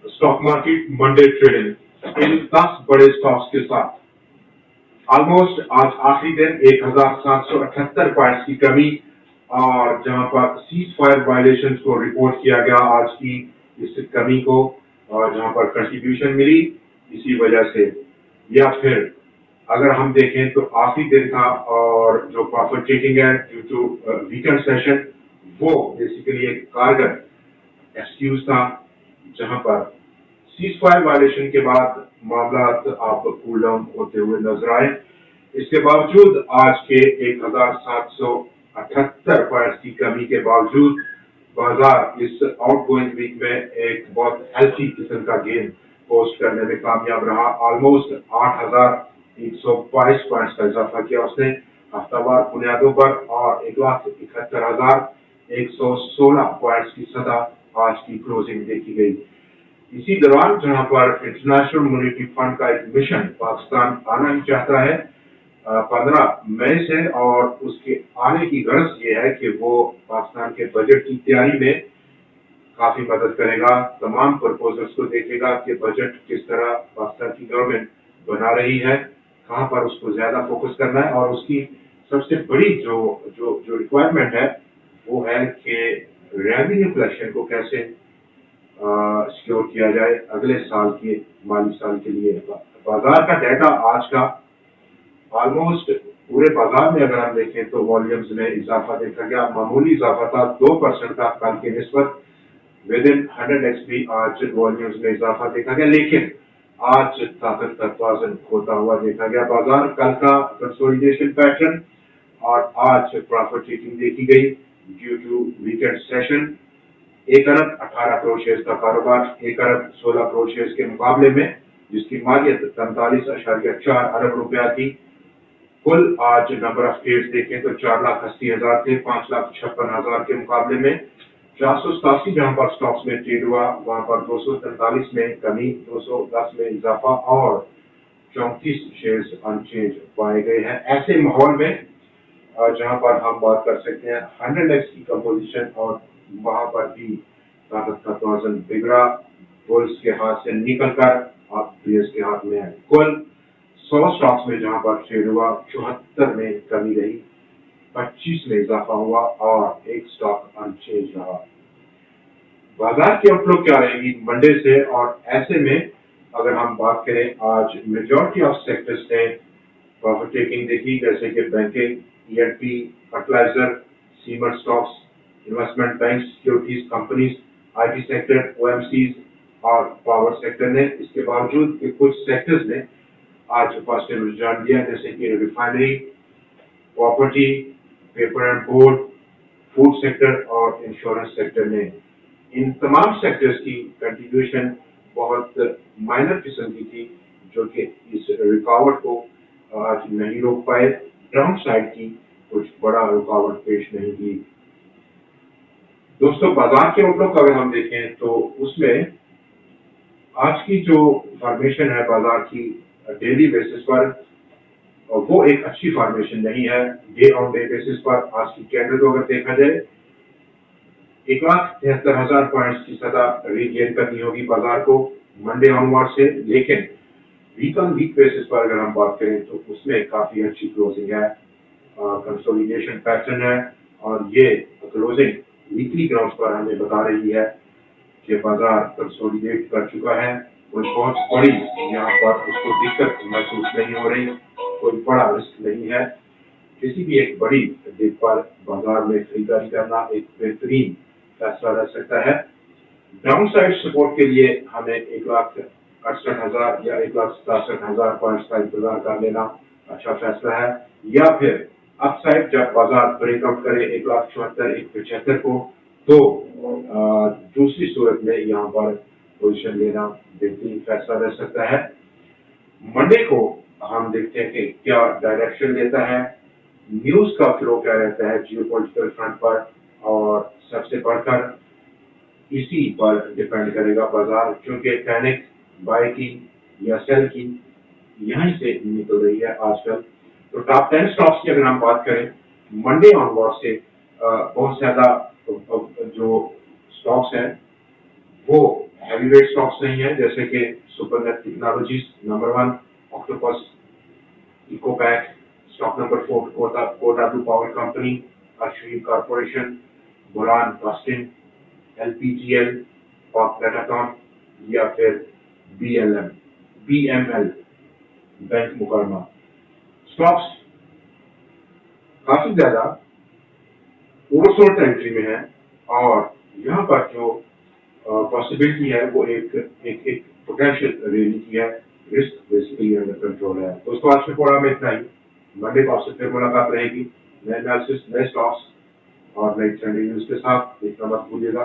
Stock market Monday trading in 10 बड़े stocks के साथ ऑलमोस्ट आज आखिरी दिन 1778 पॉइंट्स की कमी और जहां पर सीज फायर वायलेशन को रिपोर्ट किया गया आज की इस कमी को और जहां पर कंट्रीब्यूशन मिली इसी वजह से या फिर अगर हम देखें तो आखिरी दिन था और जो प्रॉफिट टेकिंग है ड्यू टू वीकेंड सेशन वो बेसिकली एक कारगर एक्सक्यूज था जहां पर सीज फायर वायलेशन के बाद मामला आप कूल डाउन होते हुए नजर आए। इसके बावजूद आज के 1778 पॉइंट्स की कमी के बावजूद बाजार इस आउटगोइंग वीक में एक बहुत हेल्थी किस्म का गेन पोस्ट करने में कामयाब रहा। ऑलमोस्ट 8122 पॉइंट्स का इजाफा किया उसने हफ्तावार बुनियादों पर और 1,71,116 पॉइंट्स की सतह आज की क्लोजिंग देखी गई। इसी दौरान जहां पर इंटरनेशनल मॉनेटरी फंड का एक मिशन पाकिस्तान आना ही चाहता है 15 मई से और उसके आने की गरज ये है कि वो पाकिस्तान के बजट की तैयारी में काफी मदद करेगा, तमाम प्रपोजल्स को देखेगा कि बजट किस तरह पाकिस्तान की गवर्नमेंट बना रही है, कहां पर उसको ज्यादा फोकस करना है और उसकी सबसे बड़ी जो जो जो रिक्वायरमेंट है वो है कि रेवेन्यू कलेक्शन को कैसे सिक्योर किया जाए अगले साल के माली साल के लिए। बाजार का डाटा आज का ऑलमोस्ट पूरे बाजार में अगर हम देखें तो वॉल्यूम्स में इजाफा देखा गया, मामूली इजाफा था 2% का कल की निस्बत विद इन 100x भी आज वॉल्यूम्स में इजाफा देखा गया, लेकिन आज ताकत का तवाज़ुन खोता हुआ देखा गया। बाजार कल का कंसोलिडेशन पैटर्न और आज प्रॉफिट टेकिंग देखी गई ड्यू टू वीकेंड सेशन। 1 अरब 18 करोड़ शेयर का कारोबार 1 अरब 16 करोड़ शेयर के मुकाबले में जिसकी मालियत 45.4 अरब रुपया थी। कुल आज नंबर ऑफ ट्रेड्स देखें तो 4,80,000 थे 5,56,000 के मुकाबले में 487 जहां पर स्टॉक्स में ट्रेड हुआ वहां पर 243 में कमी 210 में इजाफा और 34 शेयर्स अनचेंज पाए गए हैं। ऐसे माहौल में जहां पर हम बात कर सकते हैं 100x की कंपोजिशन और वहां पर भी ताकत का तवाज़ुन बिगड़ा, बुल्स के हाथ से निकलकर अब बेयर्स के हाथ में है। कुल 100 स्टॉक्स में जहां पर ट्रेड हुआ 74 में कमी रही, 25 में इजाफा हुआ और एक स्टॉक अनचेंज रहा। बाजार की आउटलुक क्या रहेगी मंडे से और ऐसे में अगर हम बात करें आज मेजॉरिटी ऑफ सेक्टर्स ने प्रॉफिट टेकिंग देखी जैसे कि banking, E N P, fertiliser, cement stocks, investment bank, securities companies, IT sector, OMCs और पावर सेक्टर ने। इसके बावजूद कि कुछ सेक्टर्स ने आज पॉजिटिव रुझान दिया जैसे कि refinery, property, paper and board, food sector और इंश्योरेंस सेक्टर ने। इन तमाम सेक्टर्स की कंट्रीब्यूशन बहुत माइनर किस्म की थी जो कि इस रुकावट को आज नहीं रोक पाए। डाउन साइड की कुछ बड़ा रुकावट पेश नहीं की। दोस्तों बाजार के आउटलुक अगर हम देखें तो उसमें आज की जो फॉर्मेशन है बाजार की डेली बेसिस पर वो एक अच्छी फॉर्मेशन नहीं है। डे ऑन डे बेसिस पर आज की कैंडल को अगर देखा जाए 1,73,000 पॉइंट्स की सतह रीगेन करनी होगी बाजार को मंडे ऑनवर्ड से, लेकिन वीक ऑन वीक बेसिस पर अगर हम बात करें तो उसमें काफी अच्छी क्लोजिंग है, कंसोलिडेशन पैटर्न है और ये क्लोजिंग वीकली ग्राउंड पर हमें बता रही है कि बाजार कंसोलिडेट कर चुका है। कोई बहुत बड़ी यहाँ पर उसको दिक्कत महसूस नहीं हो रही, कोई बड़ा रिस्क नहीं है। किसी भी एक बड़ी डिप पर बाजार में खरीदारी करना एक बेहतरीन फैसला रह सकता है। डाउन साइड सपोर्ट के लिए हमें 1,68,000 या 1,67,000 पॉइंट्स का इंतजार कर लेना अच्छा फैसला है, या फिर अपसाइड जब बाजार ब्रेकआउट करे 1,74,000 1,75,000 को तो दूसरी सूरत में यहाँ पर पोजीशन लेना बेहतरीन फैसला रह सकता है। मंडे को हम देखते हैं कि क्या डायरेक्शन लेता है, न्यूज का फ्लो क्या रहता है जियोपॉलिटिकल फ्रंट पर और सबसे बढ़कर इसी पर डिपेंड करेगा बाजार, क्योंकि पैनिक बाय की या सेल की यहीं से निकल रही है आजकल। तो टॉप 10 स्टॉक्स की अगर हम बात करें मंडे ऑनवर्ड से बहुत ज्यादा जो स्टॉक्स हैं वो हैवी वेट स्टॉक्स नहीं है, जैसे कि Supernet technologies number 1, Octopus, Ecopack, stock number 4 Kotaddu power company, अश्विन corporation, Bolan casting, LPGL, Pak पेटाटॉन या फिर बीएमएल बैंक मुकरमा। स्टॉक्स काफी ज्यादा ओवरसोल्ड टेरिटरी में है और यहाँ पर जो पॉसिबिलिटी है वो एक पोटेंशियल रैली की है, रिस्क बेसिकली अंडर कंट्रोल है। दोस्तों आज के प्रोग्राम में इतना ही। मंडे को आपसे फिर मुलाकात रहेगी नए एनालिसिस, नए स्टॉक्स और नई ट्रेंडिंग न्यूज के साथ। देखना मत भूलिएगा।